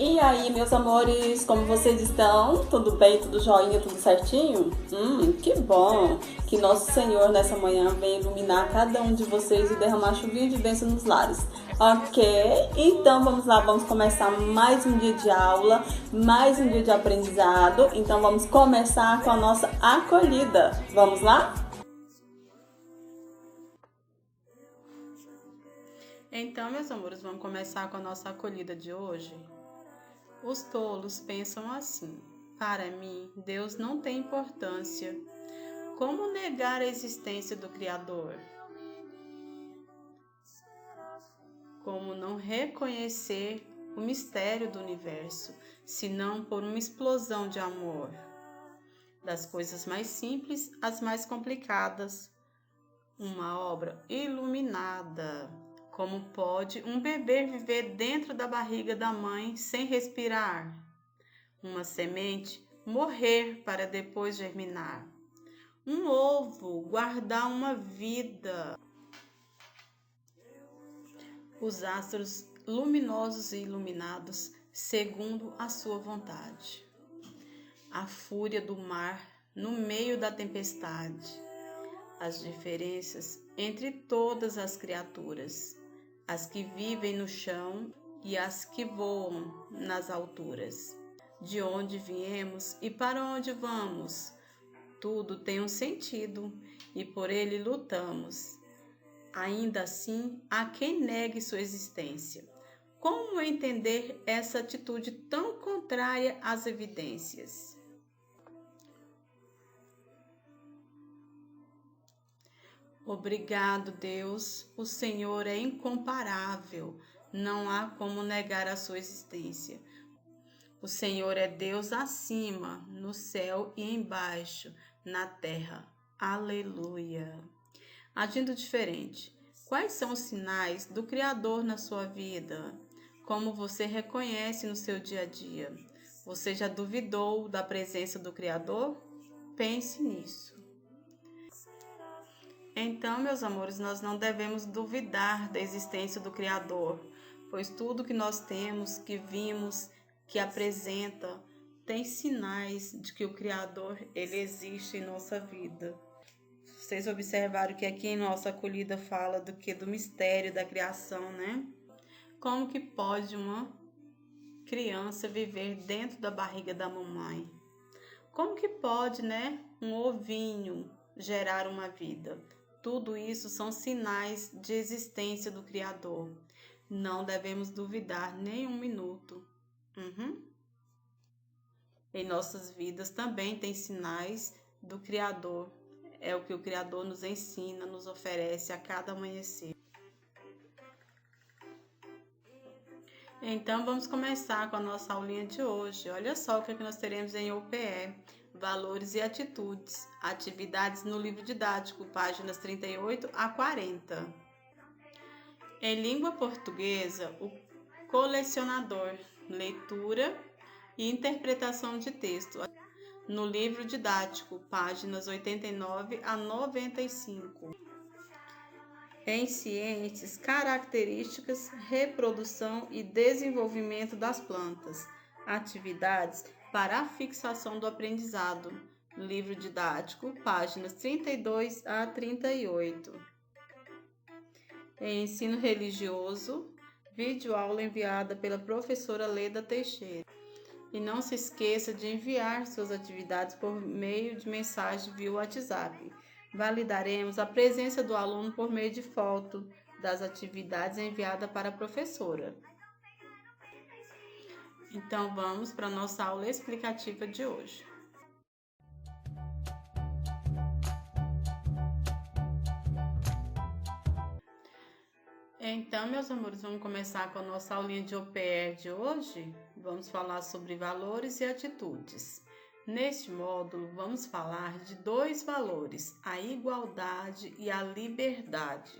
E aí, meus amores, como vocês estão? Tudo bem? Tudo joinha? Tudo certinho? Que bom que nosso Senhor nessa manhã venha iluminar cada um de vocês e derramar chuvinha de bênção nos lares. Ok? Então vamos lá, vamos começar mais um dia de aula, mais um dia de aprendizado. Então vamos começar com a nossa acolhida. Vamos lá? Então, meus amores, vamos começar com a nossa acolhida de hoje? Os tolos pensam assim: para mim, Deus não tem importância. Como negar a existência do Criador? Como não reconhecer o mistério do universo, senão por uma explosão de amor? Das coisas mais simples às mais complicadas, uma obra iluminada. Como pode um bebê viver dentro da barriga da mãe sem respirar? Uma semente morrer para depois germinar. Um ovo guardar uma vida. Os astros luminosos e iluminados segundo a sua vontade. A fúria do mar no meio da tempestade. As diferenças entre todas as criaturas. As que vivem no chão e as que voam nas alturas. De onde viemos e para onde vamos? Tudo tem um sentido e por ele lutamos. Ainda assim, há quem negue sua existência. Como entender essa atitude tão contrária às evidências? Obrigado, Deus, o Senhor é incomparável, não há como negar a sua existência. O Senhor é Deus acima, no céu e embaixo, na terra. Aleluia. Agindo diferente, quais são os sinais do Criador na sua vida? Como você reconhece no seu dia a dia? Você já duvidou da presença do Criador? Pense nisso. Então, meus amores, nós não devemos duvidar da existência do Criador, pois tudo que nós temos, que vimos, que apresenta, tem sinais de que o Criador, ele existe em nossa vida. Vocês observaram que aqui em nossa acolhida fala do mistério da criação, né? Como que pode uma criança viver dentro da barriga da mamãe? Como que pode, né, um ovinho gerar uma vida? Tudo isso são sinais de existência do Criador. Não devemos duvidar nem um minuto. Em nossas vidas também tem sinais do Criador. É o que o Criador nos ensina, nos oferece a cada amanhecer. Então vamos começar com a nossa aulinha de hoje. Olha só o que nós teremos em UPE. Valores e atitudes. Atividades no livro didático, páginas 38 a 40. Em língua portuguesa, o colecionador, leitura e interpretação de texto. No livro didático, páginas 89 a 95. Em ciências, características, reprodução e desenvolvimento das plantas. Atividades para a fixação do aprendizado. Livro didático, páginas 32 a 38. Em ensino religioso, videoaula enviada pela professora Leda Teixeira. E não se esqueça de enviar suas atividades por meio de mensagem via WhatsApp. Validaremos a presença do aluno por meio de foto das atividades enviadas para a professora. Então vamos para a nossa aula explicativa de hoje. Então, meus amores, vamos começar com a nossa aulinha de OPR de hoje. Vamos falar sobre valores e atitudes. Neste módulo, vamos falar de dois valores, a igualdade e a liberdade.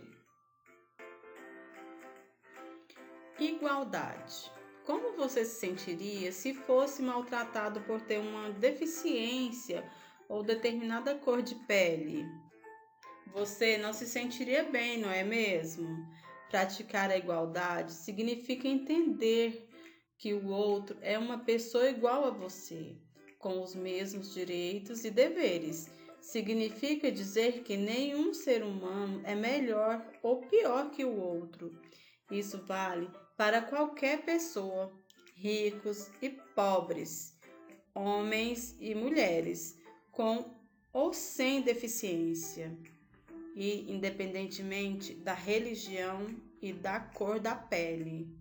Igualdade. Como você se sentiria se fosse maltratado por ter uma deficiência ou determinada cor de pele? Você não se sentiria bem, não é mesmo? Praticar a igualdade significa entender que o outro é uma pessoa igual a você, com os mesmos direitos e deveres. Significa dizer que nenhum ser humano é melhor ou pior que o outro. Isso vale para qualquer pessoa, ricos e pobres, homens e mulheres, com ou sem deficiência, e independentemente da religião e da cor da pele.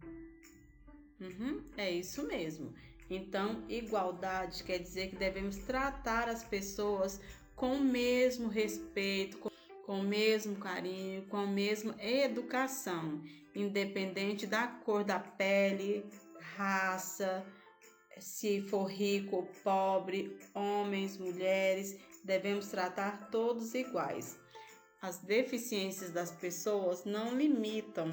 É isso mesmo. Então, igualdade quer dizer que devemos tratar as pessoas com o mesmo respeito, com o mesmo carinho, com a mesma educação, independente da cor da pele, raça, se for rico ou pobre, homens, mulheres, devemos tratar todos iguais. As deficiências das pessoas não limitam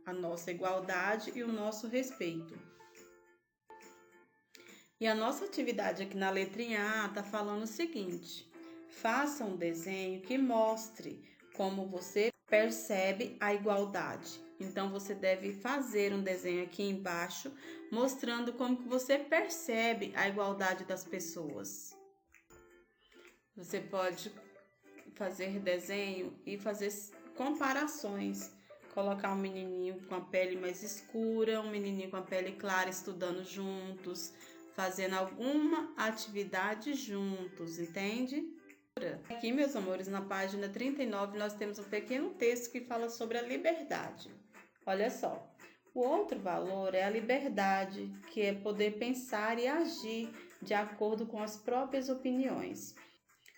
a nossa igualdade e o nosso respeito. E a nossa atividade aqui na letrinha A está falando o seguinte: faça um desenho que mostre como você percebe a igualdade. Então, você deve fazer um desenho aqui embaixo, mostrando como que você percebe a igualdade das pessoas. Você pode fazer desenho e fazer comparações. Colocar um menininho com a pele mais escura, um menininho com a pele clara estudando juntos, fazendo alguma atividade juntos, entende? Aqui, meus amores, na página 39, nós temos um pequeno texto que fala sobre a liberdade. Olha só, o outro valor é a liberdade, que é poder pensar e agir de acordo com as próprias opiniões,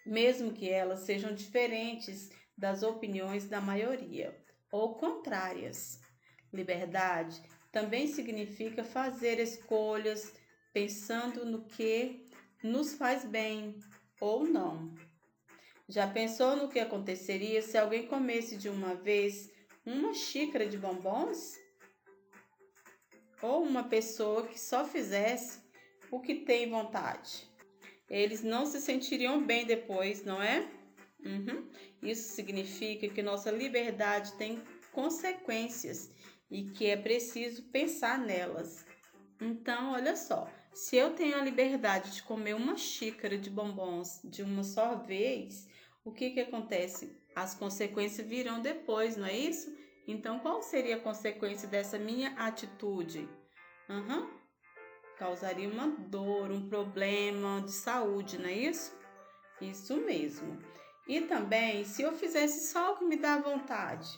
mesmo que elas sejam diferentes das opiniões da maioria ou contrárias. Liberdade também significa fazer escolhas pensando no que nos faz bem ou não. Já pensou no que aconteceria se alguém comesse de uma vez uma xícara de bombons? Ou uma pessoa que só fizesse o que tem vontade? Eles não se sentiriam bem depois, não é? Isso significa que nossa liberdade tem consequências e que é preciso pensar nelas. Então, olha só, se eu tenho a liberdade de comer uma xícara de bombons de uma só vez, o que acontece? As consequências virão depois, não é isso? Então, qual seria a consequência dessa minha atitude? Causaria uma dor, um problema de saúde, não é isso? Isso mesmo. E também, se eu fizesse só o que me dá vontade,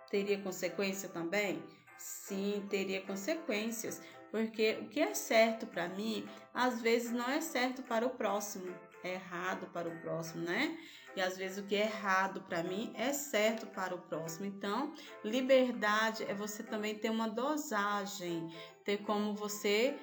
teria consequência também? Sim, teria consequências, porque o que é certo para mim, às vezes não é certo para o próximo, é errado para o próximo, né? E às vezes o que é errado para mim é certo para o próximo. Então, liberdade é você também ter uma dosagem, ter como você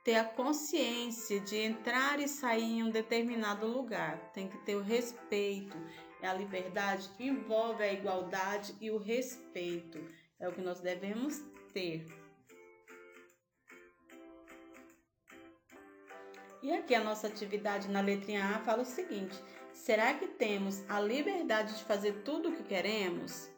ter a consciência de entrar e sair em um determinado lugar. Tem que ter o respeito. A liberdade envolve a igualdade e o respeito. É o que nós devemos ter. E aqui a nossa atividade na letrinha A fala o seguinte: será que temos a liberdade de fazer tudo o que queremos?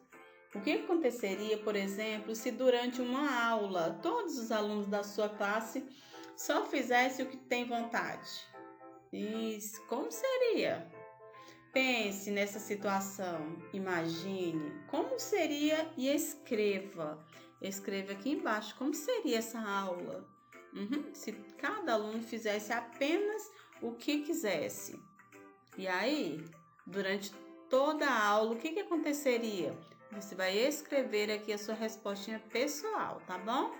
O que aconteceria, por exemplo, se durante uma aula todos os alunos da sua classe só fizessem o que tem vontade? Isso, como seria? Pense nessa situação, imagine como seria e escreva. Escreva aqui embaixo como seria essa aula. Se cada aluno fizesse apenas o que quisesse. E aí, durante toda a aula, o que aconteceria? Você vai escrever aqui a sua respostinha pessoal, tá bom?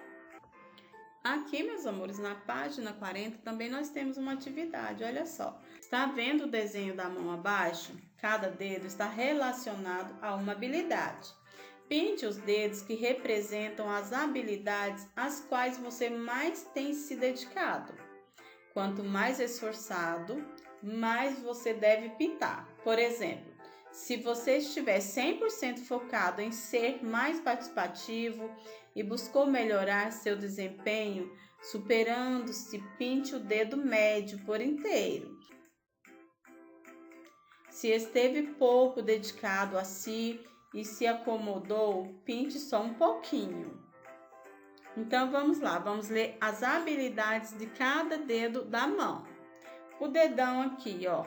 Aqui, meus amores, na página 40 também nós temos uma atividade, olha só. Está vendo o desenho da mão abaixo? Cada dedo está relacionado a uma habilidade. Pinte os dedos que representam as habilidades às quais você mais tem se dedicado. Quanto mais esforçado, mais você deve pintar. Por exemplo, se você estiver 100% focado em ser mais participativo e buscou melhorar seu desempenho, superando-se, pinte o dedo médio por inteiro. Se esteve pouco dedicado a si e se acomodou, pinte só um pouquinho. Então vamos lá, vamos ler as habilidades de cada dedo da mão. O dedão aqui, ó.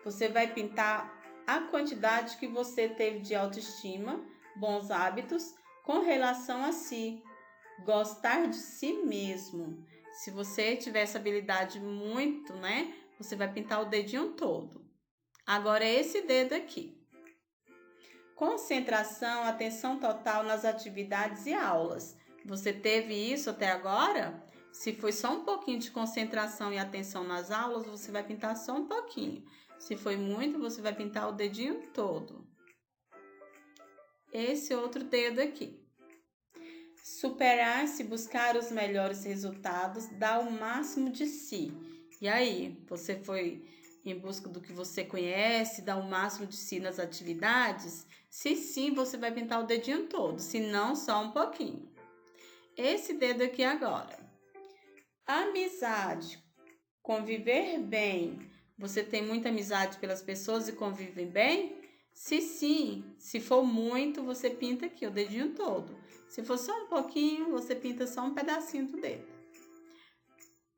Você vai pintar a quantidade que você teve de autoestima, bons hábitos com relação a si, gostar de si mesmo. Se você tiver essa habilidade muito, né? Você vai pintar o dedinho todo. Agora esse dedo aqui. Concentração, atenção total nas atividades e aulas. Você teve isso até agora? Se foi só um pouquinho de concentração e atenção nas aulas, você vai pintar só um pouquinho. Se foi muito, você vai pintar o dedinho todo. Esse outro dedo aqui. Superar-se, buscar os melhores resultados, dar o máximo de si. E aí, você foi em busca do que você conhece, dar o máximo de si nas atividades? Se sim, você vai pintar o dedinho todo, se não, só um pouquinho. Esse dedo aqui agora. Amizade, conviver bem. Você tem muita amizade pelas pessoas e convivem bem? Se sim, se for muito, você pinta aqui o dedinho todo. Se for só um pouquinho, você pinta só um pedacinho do dedo.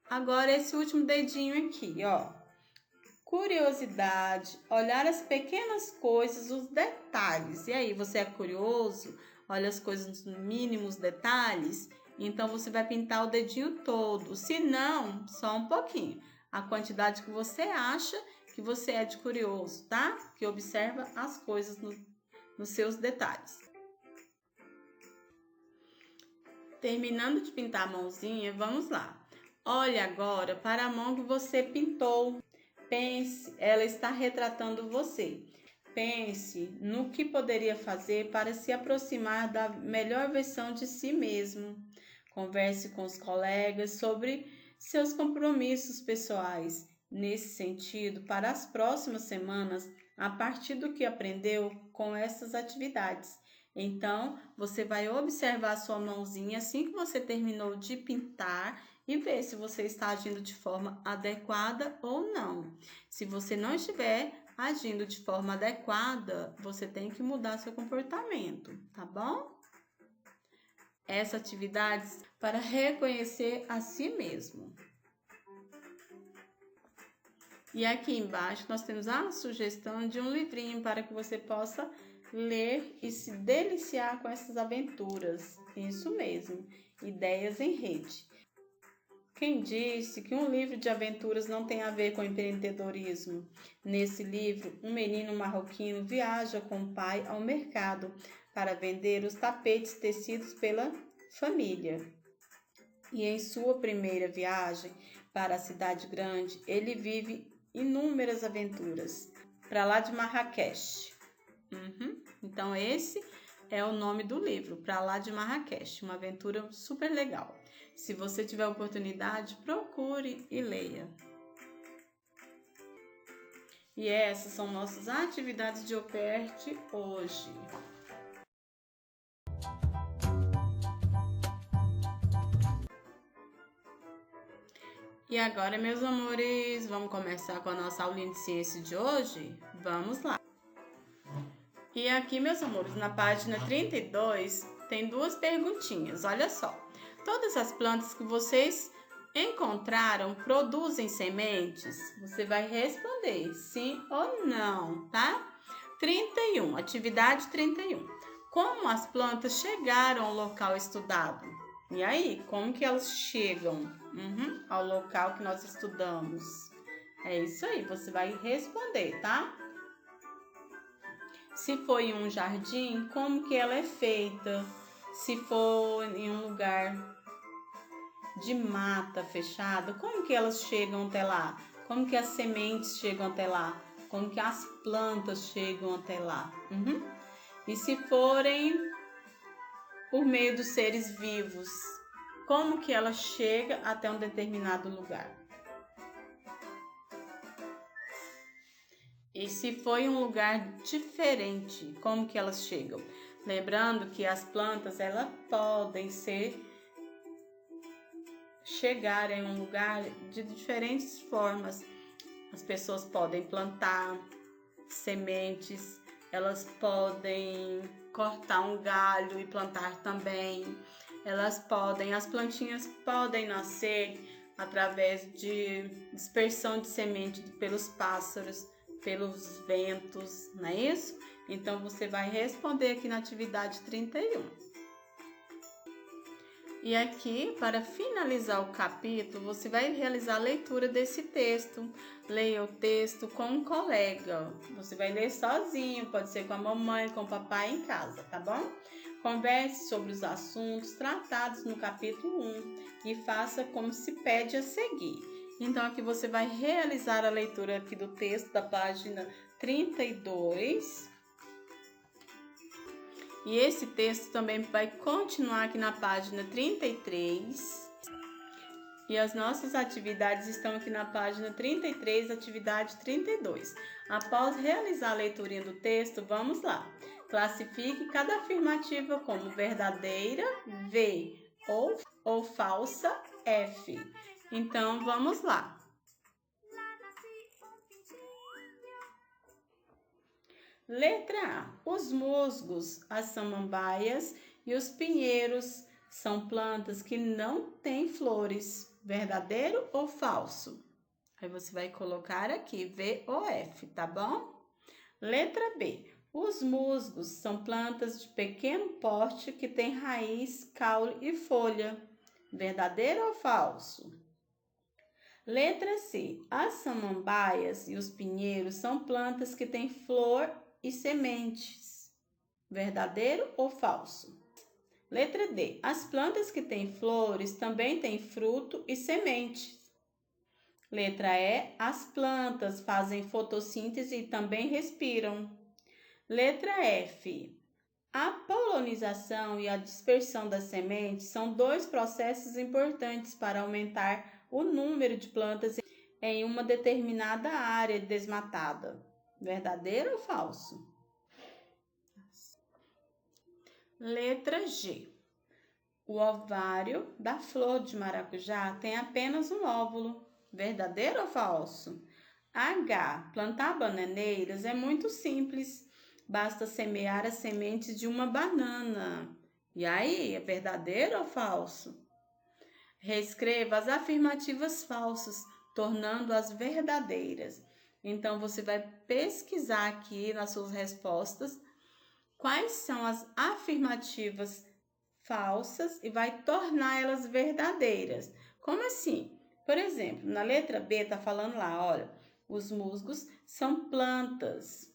Agora esse último dedinho aqui, ó. Curiosidade, olhar as pequenas coisas, os detalhes. E aí, você é curioso? Olha as coisas nos mínimos detalhes? Então, você vai pintar o dedinho todo. Se não, só um pouquinho. A quantidade que você acha que você é de curioso, tá? Que observa as coisas nos seus detalhes. Terminando de pintar a mãozinha, vamos lá. Olhe agora para a mão que você pintou. Pense, ela está retratando você. Pense no que poderia fazer para se aproximar da melhor versão de si mesmo. Converse com os colegas sobre seus compromissos pessoais. Nesse sentido, para as próximas semanas, a partir do que aprendeu com essas atividades. Então, você vai observar a sua mãozinha assim que você terminou de pintar e ver se você está agindo de forma adequada ou não. Se você não estiver agindo de forma adequada, você tem que mudar seu comportamento, tá bom? Essa atividade para reconhecer a si mesmo. E aqui embaixo nós temos a sugestão de um livrinho para que você possa ler e se deliciar com essas aventuras. Isso mesmo, ideias em rede. Quem disse que um livro de aventuras não tem a ver com empreendedorismo? Nesse livro, um menino marroquino viaja com o pai ao mercado para vender os tapetes tecidos pela família. E em sua primeira viagem para a cidade grande, ele vive inúmeras aventuras. Para lá de Marrakech. Então esse é o nome do livro, Para lá de Marrakech, uma aventura super legal. Se você tiver oportunidade, procure e leia. E essas são nossas atividades de OPERT hoje. E agora, meus amores, vamos começar com a nossa aulinha de ciência de hoje? Vamos lá! E aqui, meus amores, na página 32, tem duas perguntinhas, olha só. Todas as plantas que vocês encontraram produzem sementes? Você vai responder sim ou não, tá? 31, atividade 31. Como as plantas chegaram ao local estudado? E aí, como que elas chegam ao local que nós estudamos? É isso aí, você vai responder, tá? Se for em um jardim, como que ela é feita? Se for em um lugar de mata fechada, como que elas chegam até lá? Como que as sementes chegam até lá? Como que as plantas chegam até lá? E se forem por meio dos seres vivos, como que ela chega até um determinado lugar? E se for em um lugar diferente, como que elas chegam? Lembrando que as plantas, elas podem chegar em um lugar de diferentes formas. As pessoas podem plantar sementes, elas podem cortar um galho e plantar também. As plantinhas podem nascer através de dispersão de semente pelos pássaros, pelos ventos, não é isso? Então, você vai responder aqui na atividade 31. E aqui, para finalizar o capítulo, você vai realizar a leitura desse texto. Leia o texto com um colega. Você vai ler sozinho, pode ser com a mamãe, com o papai em casa, tá bom? Converse sobre os assuntos tratados no capítulo 1 e faça como se pede a seguir. Então, aqui você vai realizar a leitura aqui do texto da página 32. E esse texto também vai continuar aqui na página 33. E as nossas atividades estão aqui na página 33, atividade 32. Após realizar a leiturinha do texto, vamos lá. Classifique cada afirmativa como verdadeira, V, ou falsa, F. Então, vamos lá. Letra A. Os musgos, as samambaias e os pinheiros são plantas que não têm flores. Verdadeiro ou falso? Aí você vai colocar aqui V ou F, tá bom? Letra B. Os musgos são plantas de pequeno porte que têm raiz, caule e folha. Verdadeiro ou falso? Letra C. As samambaias e os pinheiros são plantas que têm flor e sementes. Verdadeiro ou falso? Letra D. As plantas que têm flores também têm fruto e sementes. Letra E. As plantas fazem fotossíntese e também respiram. Letra F. A polinização e a dispersão das sementes são dois processos importantes para aumentar o número de plantas em uma determinada área desmatada. Verdadeiro ou falso? Letra G. O ovário da flor de maracujá tem apenas um óvulo. Verdadeiro ou falso? H. Plantar bananeiras é muito simples. Basta semear as sementes de uma banana. E aí, é verdadeiro ou falso? Reescreva as afirmativas falsas, tornando-as verdadeiras. Então, você vai pesquisar aqui nas suas respostas quais são as afirmativas falsas e vai tornar elas verdadeiras. Como assim? Por exemplo, na letra B está falando lá, olha, os musgos são plantas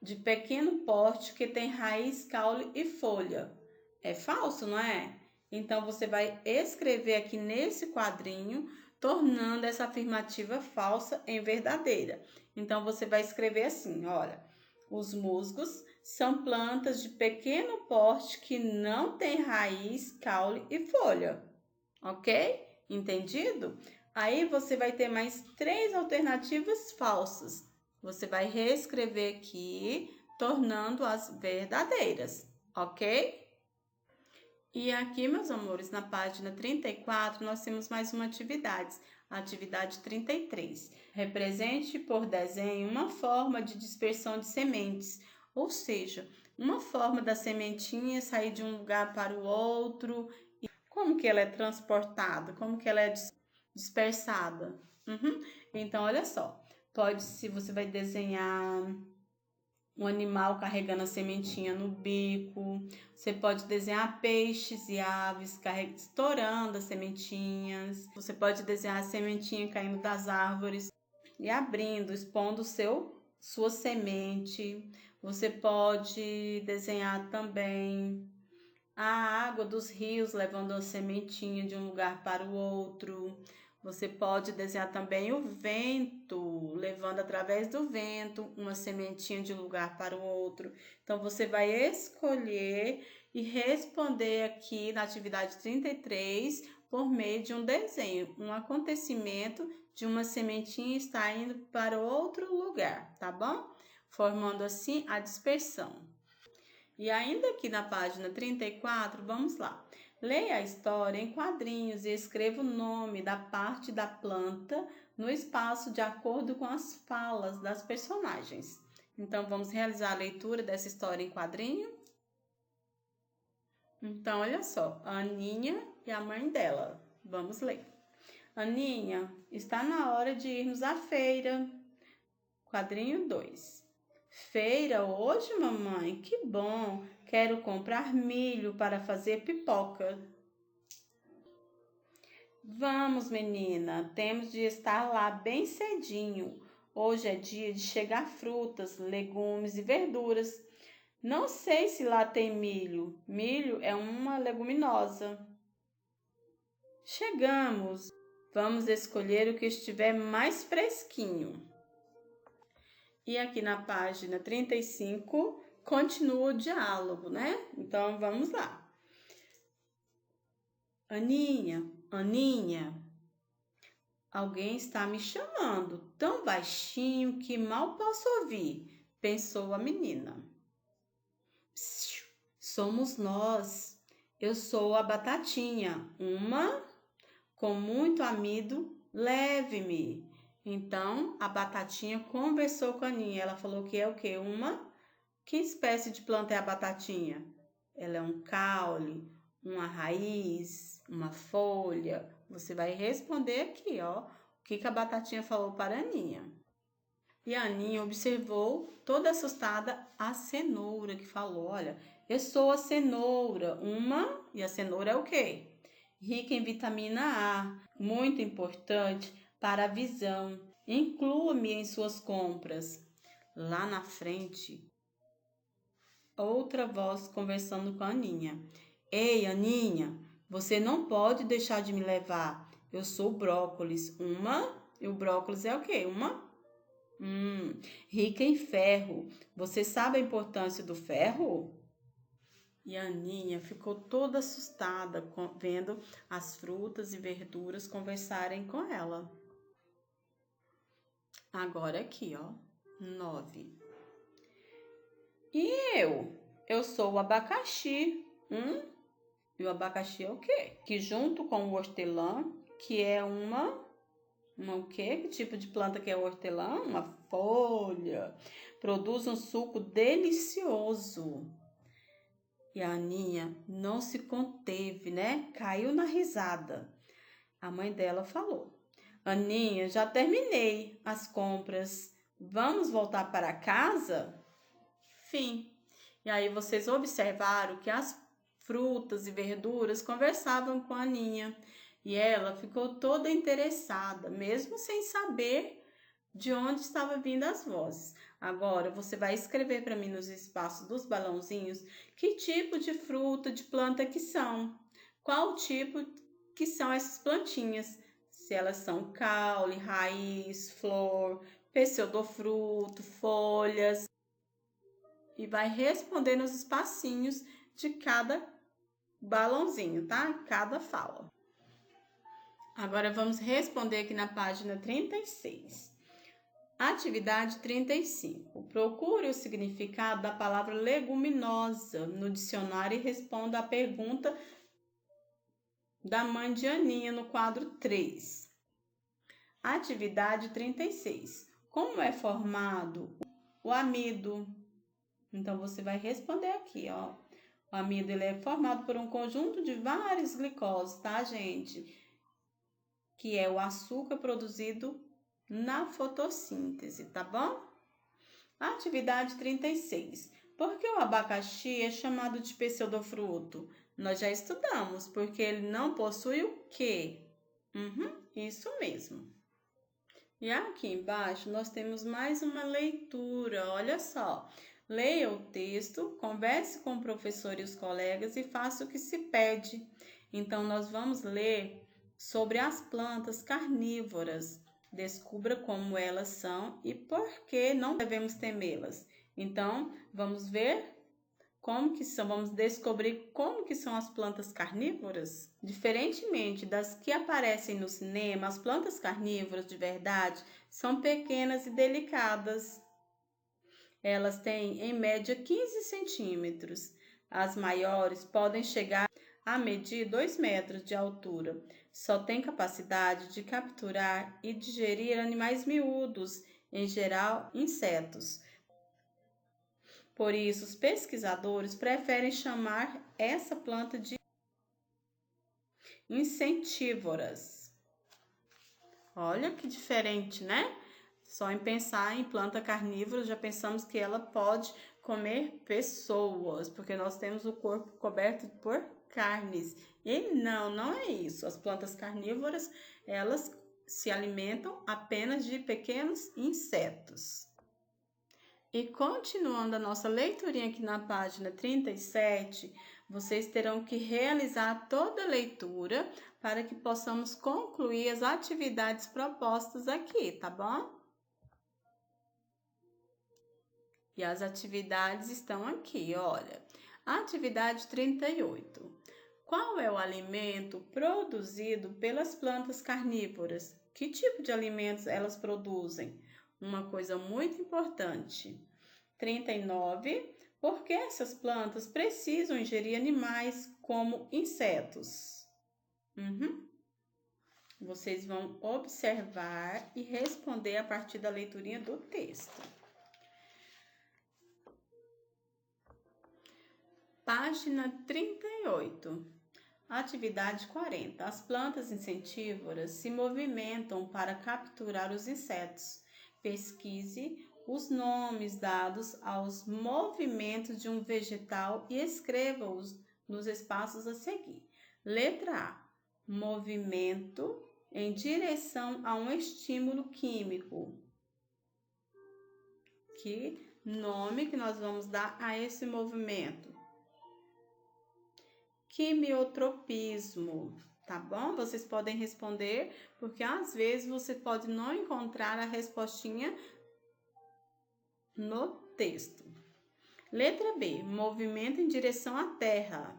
de pequeno porte que tem raiz, caule e folha. É falso, não é? Então, você vai escrever aqui nesse quadrinho, tornando essa afirmativa falsa em verdadeira. Então, você vai escrever assim, olha, os musgos são plantas de pequeno porte que não têm raiz, caule e folha. Ok? Entendido? Aí, você vai ter mais 3 alternativas falsas. Você vai reescrever aqui, tornando-as verdadeiras, ok? E aqui, meus amores, na página 34, nós temos mais uma atividade, a atividade 33. Represente por desenho uma forma de dispersão de sementes, ou seja, uma forma da sementinha sair de um lugar para o outro. E como que ela é transportada? Como que ela é dispersada? Então, olha só. Se você vai desenhar um animal carregando a sementinha no bico, você pode desenhar peixes e aves estourando as sementinhas, você pode desenhar a sementinha caindo das árvores e abrindo, expondo sua semente. Você pode desenhar também a água dos rios levando a sementinha de um lugar para o outro. Você pode desenhar também o vento, levando através do vento uma sementinha de um lugar para o outro. Então, você vai escolher e responder aqui na atividade 33 por meio de um desenho, um acontecimento de uma sementinha estar indo para outro lugar, tá bom? Formando assim a dispersão. E ainda aqui na página 34, vamos lá. Leia a história em quadrinhos e escreva o nome da parte da planta no espaço de acordo com as falas das personagens. Então, vamos realizar a leitura dessa história em quadrinho? Então, olha só, a Aninha e a mãe dela. Vamos ler. Aninha, está na hora de irmos à feira. Quadrinho 2. Feira hoje, mamãe? Que bom! Quero comprar milho para fazer pipoca. Vamos, menina, temos de estar lá bem cedinho. Hoje é dia de chegar frutas, legumes e verduras. Não sei se lá tem milho. Milho é uma leguminosa. Chegamos. Vamos escolher o que estiver mais fresquinho. E aqui na página 35 continua o diálogo, né? Então vamos lá. Aninha, Aninha, alguém está me chamando tão baixinho que mal posso ouvir, pensou a menina. Psiu, somos nós. Eu sou a Batatinha, uma com muito amido, leve-me. Então, a Batatinha conversou com a Aninha. Ela falou que é o quê? Que espécie de planta é a batatinha? Ela é um caule, uma raiz, uma folha. Você vai responder aqui, ó, o que a batatinha falou para a Aninha. E a Aninha observou, toda assustada, a cenoura, que falou, olha, eu sou a cenoura, e a cenoura é o quê? Rica em vitamina A, muito importante para a visão. Inclua-me em suas compras. Lá na frente, outra voz conversando com a Aninha. Ei, Aninha, você não pode deixar de me levar. Eu sou brócolis. E o brócolis é o quê? Rica em ferro. Você sabe a importância do ferro? E a Aninha ficou toda assustada vendo as frutas e verduras conversarem com ela. Agora aqui, ó, 9. E eu sou o abacaxi. E o abacaxi é o quê? Que junto com o hortelã, que é o quê? Que tipo de planta que é o hortelã? Uma folha. Produz um suco delicioso. E a Aninha não se conteve, né? Caiu na risada. A mãe dela falou: Aninha, já terminei as compras. Vamos voltar para casa? Fim. E aí vocês observaram que as frutas e verduras conversavam com a Aninha. E ela ficou toda interessada, mesmo sem saber de onde estavam vindo as vozes. Agora você vai escrever para mim nos espaços dos balãozinhos que tipo de fruta, de planta que são. Qual tipo que são essas plantinhas. Se elas são caule, raiz, flor, pseudofruto, folhas. E vai responder nos espacinhos de cada balãozinho, tá? Cada fala. Agora vamos responder aqui na página 36. Atividade 35. Procure o significado da palavra leguminosa no dicionário e responda a pergunta da mãe de Aninha no quadro 3. Atividade 36. Como é formado o amido? Então, você vai responder aqui, ó. O amido ele é formado por um conjunto de vários glicoses, tá, gente? Que é o açúcar produzido na fotossíntese, tá bom? Atividade 36. Por que o abacaxi é chamado de pseudofruto? Nós já estudamos, porque ele não possui o quê? Isso mesmo. E aqui embaixo nós temos mais uma leitura, olha só. Leia o texto, converse com o professor e os colegas e faça o que se pede. Então, nós vamos ler sobre as plantas carnívoras. Descubra como elas são e por que não devemos temê-las. Então, vamos ver como que são, vamos descobrir como que são as plantas carnívoras. Diferentemente das que aparecem no cinema, as plantas carnívoras de verdade são pequenas e delicadas. Elas têm, em média, 15 centímetros. As maiores podem chegar a medir 2 metros de altura. Só têm capacidade de capturar e digerir animais miúdos, em geral, insetos. Por isso, os pesquisadores preferem chamar essa planta de insetívoras. Olha que diferente, né? Só em pensar em planta carnívora, já pensamos que ela pode comer pessoas, porque nós temos o corpo coberto por carnes. E não é isso. As plantas carnívoras, elas se alimentam apenas de pequenos insetos. E continuando a nossa leiturinha aqui na página 37, vocês terão que realizar toda a leitura para que possamos concluir as atividades propostas aqui, tá bom? E as atividades estão aqui, olha. Atividade 38. Qual é o alimento produzido pelas plantas carnívoras? Que tipo de alimentos elas produzem? Uma coisa muito importante. 39. Por que essas plantas precisam ingerir animais como insetos? Vocês vão observar e responder a partir da leiturinha do texto. Página 38. Atividade 40. As plantas insetívoras se movimentam para capturar os insetos. Pesquise os nomes dados aos movimentos de um vegetal e escreva-os nos espaços a seguir. Letra A. Movimento em direção a um estímulo químico. Que nome que nós vamos dar a esse movimento? Quimiotropismo, tá bom? Vocês podem responder, porque às vezes você pode não encontrar a respostinha no texto. Letra B, movimento em direção à Terra.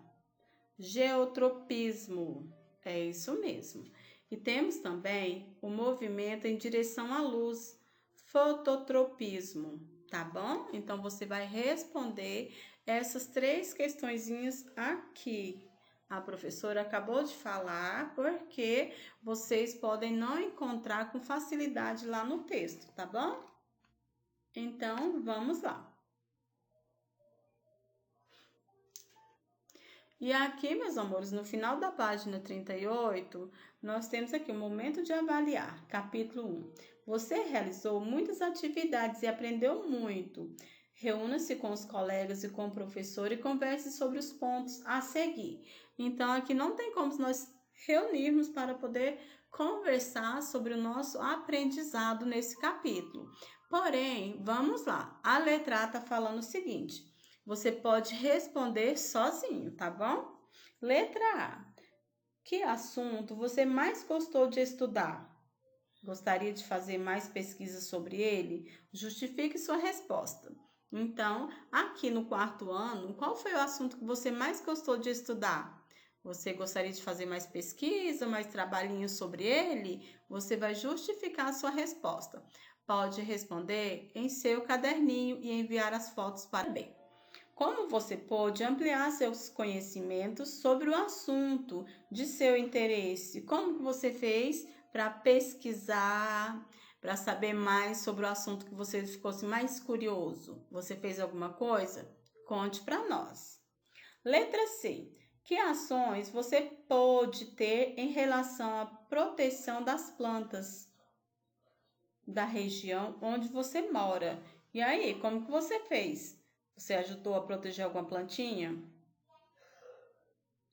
Geotropismo, é isso mesmo. E temos também o movimento em direção à luz, fototropismo, tá bom? Então, você vai responder essas 3 questõezinhas aqui. A professora acabou de falar porque vocês podem não encontrar com facilidade lá no texto, tá bom? Então, vamos lá. E aqui, meus amores, no final da página 38, nós temos aqui o momento de avaliar, capítulo 1. Você realizou muitas atividades e aprendeu muito. Reúna-se com os colegas e com o professor e converse sobre os pontos a seguir. Então, aqui não tem como nós reunirmos para poder conversar sobre o nosso aprendizado nesse capítulo. Porém, vamos lá. A letra A está falando o seguinte. Você pode responder sozinho, tá bom? Letra A. Que assunto você mais gostou de estudar? Gostaria de fazer mais pesquisas sobre ele? Justifique sua resposta. Então, aqui no 4º ano, qual foi o assunto que você mais gostou de estudar? Você gostaria de fazer mais pesquisa, mais trabalhinho sobre ele? Você vai justificar a sua resposta. Pode responder em seu caderninho e enviar as fotos para B. Como você pode ampliar seus conhecimentos sobre o assunto de seu interesse? Como que você fez para pesquisar, para saber mais sobre o assunto que você ficou mais curioso? Você fez alguma coisa? Conte para nós. Letra C. Que ações você pode ter em relação à proteção das plantas da região onde você mora? E aí, como que você fez? Você ajudou a proteger alguma plantinha?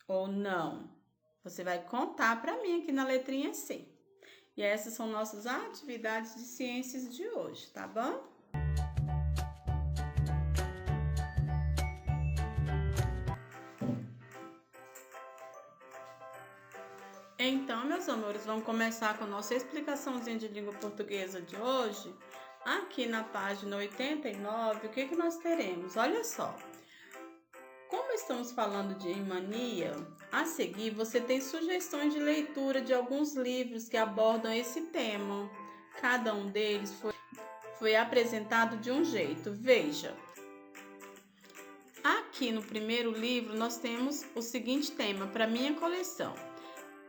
Ou não? Você vai contar para mim aqui na letrinha C. E essas são nossas atividades de ciências de hoje, tá bom? Então, meus amores, vamos começar com a nossa explicaçãozinha de língua portuguesa de hoje. Aqui na página 89, o que nós teremos? Olha só. Como estamos falando de mania, a seguir você tem sugestões de leitura de alguns livros que abordam esse tema. Cada um deles foi apresentado de um jeito. Veja. Aqui no primeiro livro nós temos o seguinte tema para minha coleção.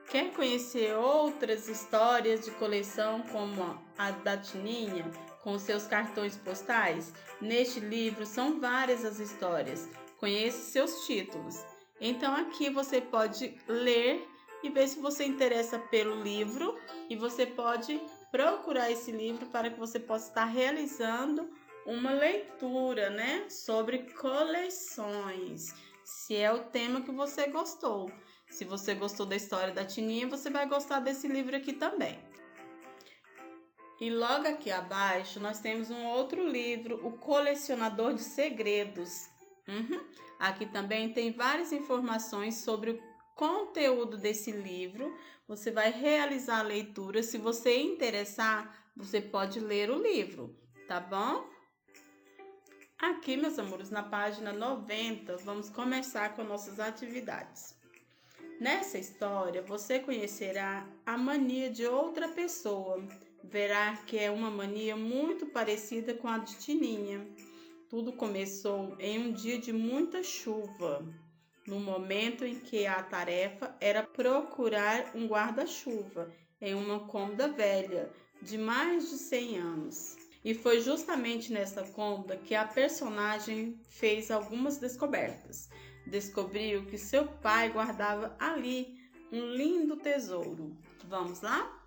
Quer conhecer outras histórias de coleção como a da Tininha, com seus cartões postais? Neste livro são várias as histórias. Conheça seus títulos. Então aqui você pode ler e ver se você interessa pelo livro, e você pode procurar esse livro para que você possa estar realizando uma leitura, né, sobre coleções, se é o tema que você gostou. Se você gostou da história da Tininha, você vai gostar desse livro aqui também. E logo aqui abaixo nós temos um outro livro, O Colecionador de Segredos. Aqui também tem várias informações sobre o conteúdo desse livro. Você vai realizar a leitura. Se você interessar, você pode ler o livro, tá bom? Aqui, meus amores, na página 90, vamos começar com nossas atividades. Nessa história, você conhecerá a mania de outra pessoa. Verá que é uma mania muito parecida com a de Tininha. Tudo começou em um dia de muita chuva, no momento em que a tarefa era procurar um guarda-chuva em uma cômoda velha de mais de 100 anos. E foi justamente nessa cômoda que a personagem fez algumas descobertas. Descobriu que seu pai guardava ali um lindo tesouro. Vamos lá?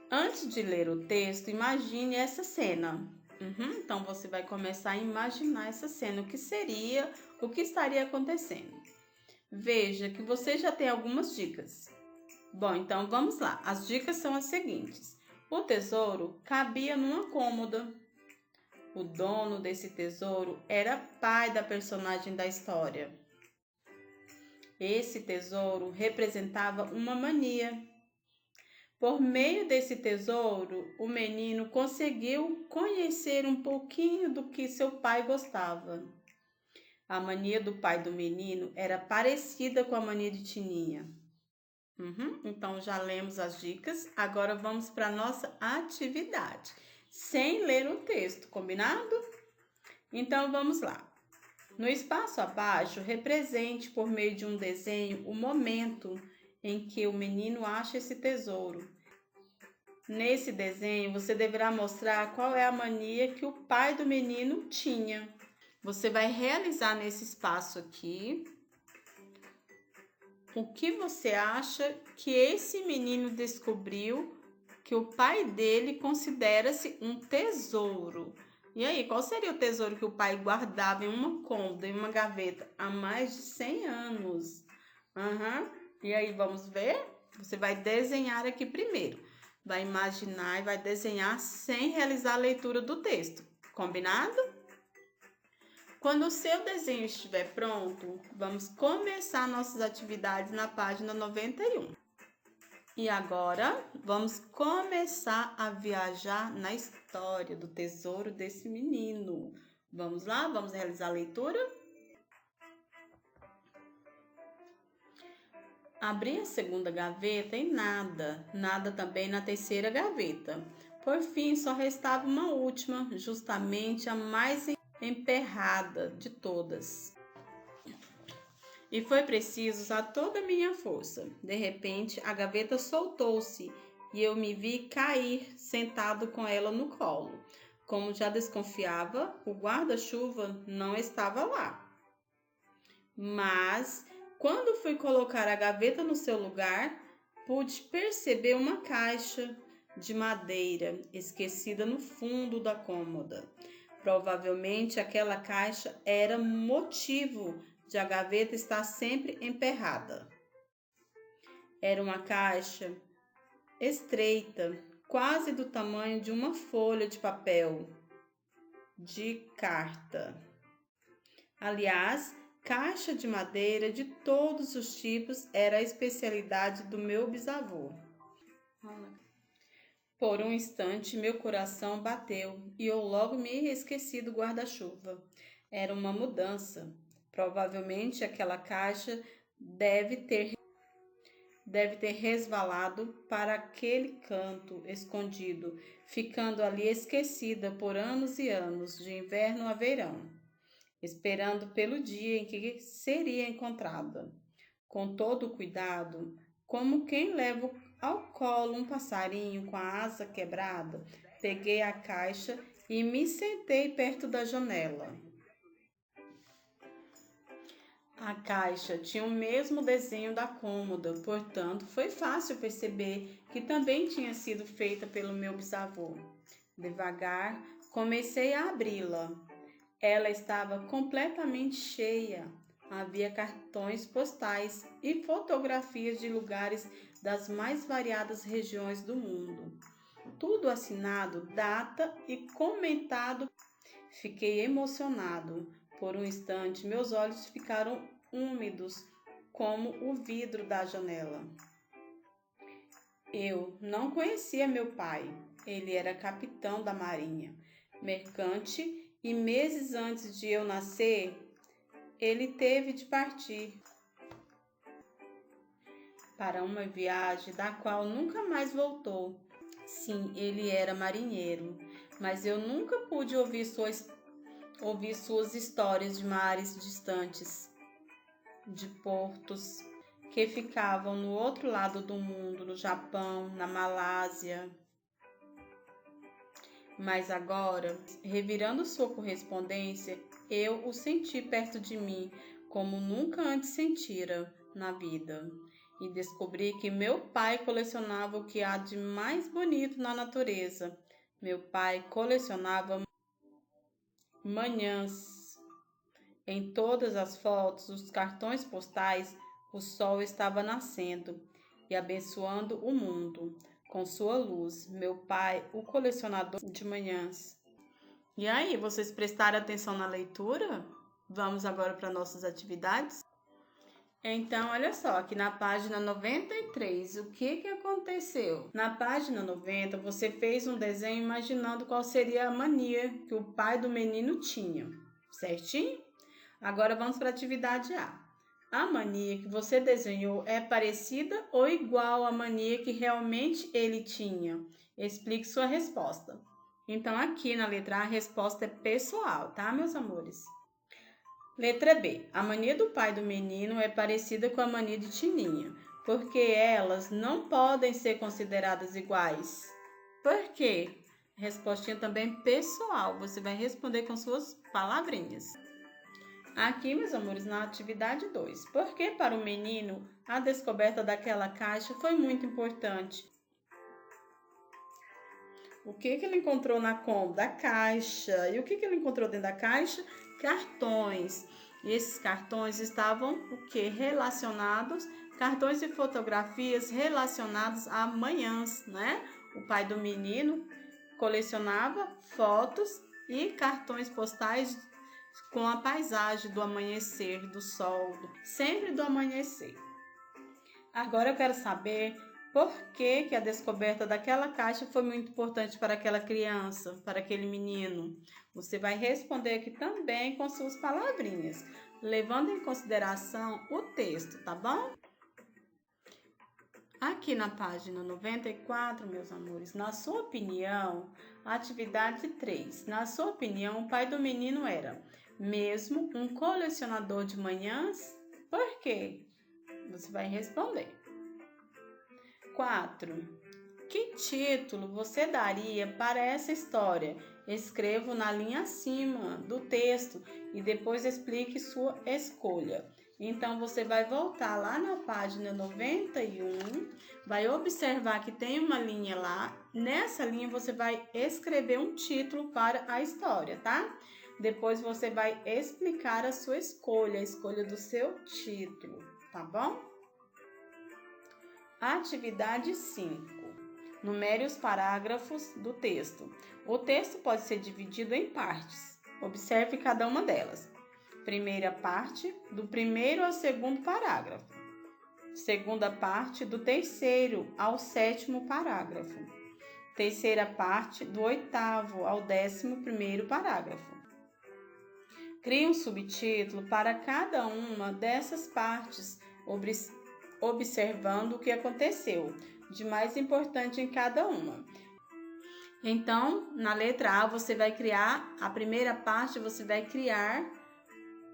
Antes de ler o texto, imagine essa cena. Então você vai começar a imaginar essa cena, o que seria, o que estaria acontecendo. Veja que você já tem algumas dicas. Bom, então vamos lá. As dicas são as seguintes. O tesouro cabia numa cômoda. O dono desse tesouro era pai da personagem da história. Esse tesouro representava uma mania. Por meio desse tesouro, o menino conseguiu conhecer um pouquinho do que seu pai gostava. A mania do pai do menino era parecida com a mania de Tininha. Então já lemos as dicas, agora vamos para a nossa atividade, sem ler o texto, combinado? Então vamos lá. No espaço abaixo, represente por meio de um desenho o momento em que o menino acha esse tesouro. Nesse desenho, você deverá mostrar qual é a mania que o pai do menino tinha. Você vai realizar nesse espaço aqui o que você acha que esse menino descobriu que o pai dele considera-se um tesouro. E aí, qual seria o tesouro que o pai guardava em uma cômoda, em uma gaveta, há mais de 100 anos? E aí, vamos ver? Você vai desenhar aqui primeiro. Vai imaginar e vai desenhar sem realizar a leitura do texto. Combinado? Quando o seu desenho estiver pronto, vamos começar nossas atividades na página 91. E agora, vamos começar a viajar na história do tesouro desse menino. Vamos lá? Vamos realizar a leitura? Abri a segunda gaveta e nada também na terceira gaveta. Por fim, só restava uma última, justamente a mais emperrada de todas. E foi preciso usar toda a minha força. De repente, a gaveta soltou-se e eu me vi cair sentado com ela no colo. Como já desconfiava, o guarda-chuva não estava lá. Mas, quando fui colocar a gaveta no seu lugar, pude perceber uma caixa de madeira esquecida no fundo da cômoda. Provavelmente aquela caixa era motivo de a gaveta estar sempre emperrada. Era uma caixa estreita, quase do tamanho de uma folha de papel de carta. Aliás, caixa de madeira de todos os tipos era a especialidade do meu bisavô. Por um instante, meu coração bateu e eu logo me esqueci do guarda-chuva. Era uma mudança. Provavelmente aquela caixa deve ter resvalado para aquele canto escondido, ficando ali esquecida por anos e anos, de inverno a verão, esperando pelo dia em que seria encontrada. Com todo cuidado, como quem leva ao colo um passarinho com a asa quebrada, peguei a caixa e me sentei perto da janela. A caixa tinha o mesmo desenho da cômoda, portanto, foi fácil perceber que também tinha sido feita pelo meu bisavô. Devagar, comecei a abri-la. Ela estava completamente cheia. Havia cartões postais e fotografias de lugares das mais variadas regiões do mundo. Tudo assinado, data e comentado. Fiquei emocionado. Por um instante, meus olhos ficaram úmidos como o vidro da janela. Eu não conhecia meu pai. Ele era capitão da marinha, mercante, e meses antes de eu nascer, ele teve de partir para uma viagem da qual nunca mais voltou. Sim, ele era marinheiro, mas eu nunca pude ouvir suas histórias de mares distantes, de portos que ficavam no outro lado do mundo, no Japão, na Malásia. Mas agora, revirando sua correspondência, eu o senti perto de mim como nunca antes sentira na vida. E descobri que meu pai colecionava o que há de mais bonito na natureza. Meu pai colecionava manhãs. Em todas as fotos, os cartões postais, o sol estava nascendo e abençoando o mundo com sua luz. Meu pai, o colecionador de manhãs. E aí, vocês prestaram atenção na leitura? Vamos agora para nossas atividades? Então, olha só, aqui na página 93, o que aconteceu? Na página 90, você fez um desenho imaginando qual seria a mania que o pai do menino tinha, certinho? Agora vamos para a atividade A. A mania que você desenhou é parecida ou igual à mania que realmente ele tinha? Explique sua resposta. Então, aqui na letra A, a resposta é pessoal, tá, meus amores? Letra B. A mania do pai do menino é parecida com a mania de Tininha, porque elas não podem ser consideradas iguais. Por quê? Respostinha também pessoal. Você vai responder com suas palavrinhas. Aqui, meus amores, na atividade 2. Porque para o menino a descoberta daquela caixa foi muito importante? O que ele encontrou na cômoda? A caixa. E o que ele encontrou dentro da caixa? Cartões. E esses cartões estavam o que? Relacionados, cartões e fotografias relacionados a manhãs, né? O pai do menino colecionava fotos e cartões postais com a paisagem do amanhecer, do sol, sempre do amanhecer. Agora eu quero saber por que a descoberta daquela caixa foi muito importante para aquela criança, para aquele menino. Você vai responder aqui também com suas palavrinhas, levando em consideração o texto, tá bom? Aqui na página 94, meus amores, na sua opinião, atividade 3. Na sua opinião, o pai do menino era mesmo um colecionador de manhãs? Por quê? Você vai responder. 4. Que título você daria para essa história? Escreva na linha acima do texto e depois explique sua escolha. Então, você vai voltar lá na página 91, vai observar que tem uma linha lá. Nessa linha, você vai escrever um título para a história, tá? Depois, você vai explicar a sua escolha, a escolha do seu título, tá bom? Atividade 5. Numere os parágrafos do texto. O texto pode ser dividido em partes. Observe cada uma delas. Primeira parte, do primeiro ao segundo parágrafo. Segunda parte, do terceiro ao sétimo parágrafo. Terceira parte, do oitavo ao 11º parágrafo. Crie um subtítulo para cada uma dessas partes, observando o que aconteceu de mais importante em cada uma. Então, na letra A, você vai criar, a primeira parte você vai criar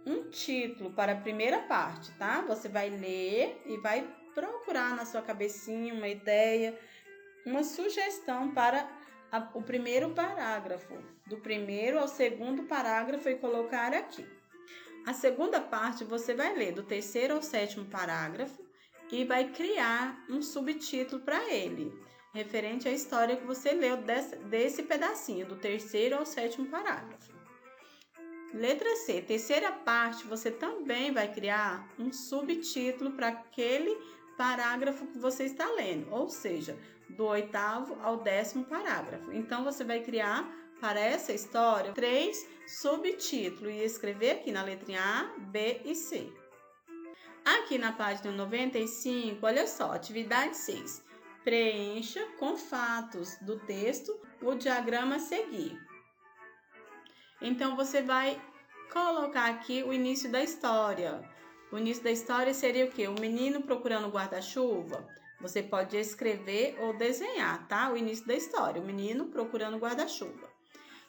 um título para a primeira parte, tá? Você vai ler e vai procurar na sua cabecinha uma ideia, uma sugestão para o primeiro parágrafo, do primeiro ao segundo parágrafo e colocar aqui. A segunda parte você vai ler do terceiro ao sétimo parágrafo e vai criar um subtítulo para ele, referente à história que você leu desse pedacinho, do terceiro ao sétimo parágrafo. Letra C, terceira parte, você também vai criar um subtítulo para aquele parágrafo que você está lendo, ou seja, do 8º ao 10º parágrafo. Então, você vai criar para essa história 3 subtítulos e escrever aqui na letrinha A, B e C. Aqui na página 95, olha só, atividade 6. Preencha com fatos do texto o diagrama a seguir. Então, você vai colocar aqui o início da história. O início da história seria o quê? O menino procurando o guarda-chuva. Você pode escrever ou desenhar, tá? O início da história, o menino procurando o guarda-chuva.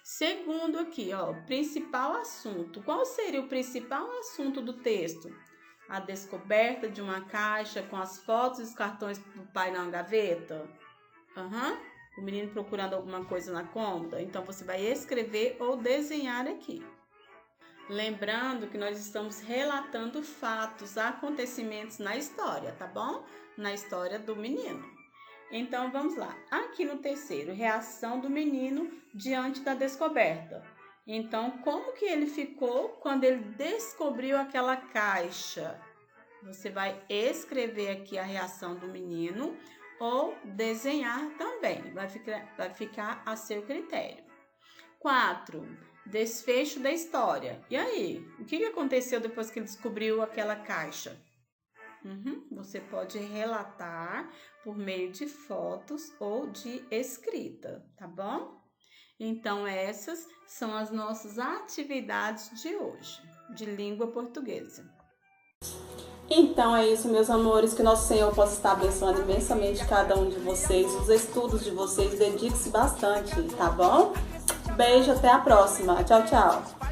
Segundo aqui, ó, principal assunto. Qual seria o principal assunto do texto? A descoberta de uma caixa com as fotos e os cartões do pai na gaveta? O menino procurando alguma coisa na cômoda? Então, você vai escrever ou desenhar aqui. Lembrando que nós estamos relatando fatos, acontecimentos na história, tá bom? Na história do menino. Então, vamos lá. Aqui no terceiro, reação do menino diante da descoberta. Então, como que ele ficou quando ele descobriu aquela caixa? Você vai escrever aqui a reação do menino ou desenhar também. Vai ficar a seu critério. 4. Desfecho da história. E aí? O que aconteceu depois que ele descobriu aquela caixa? Você pode relatar por meio de fotos ou de escrita, tá bom? Então, essas são as nossas atividades de hoje, de língua portuguesa. Então é isso, meus amores, que nosso Senhor possa estar abençoando imensamente cada um de vocês, os estudos de vocês, dedique-se bastante, tá bom? Beijo, até a próxima. Tchau, tchau.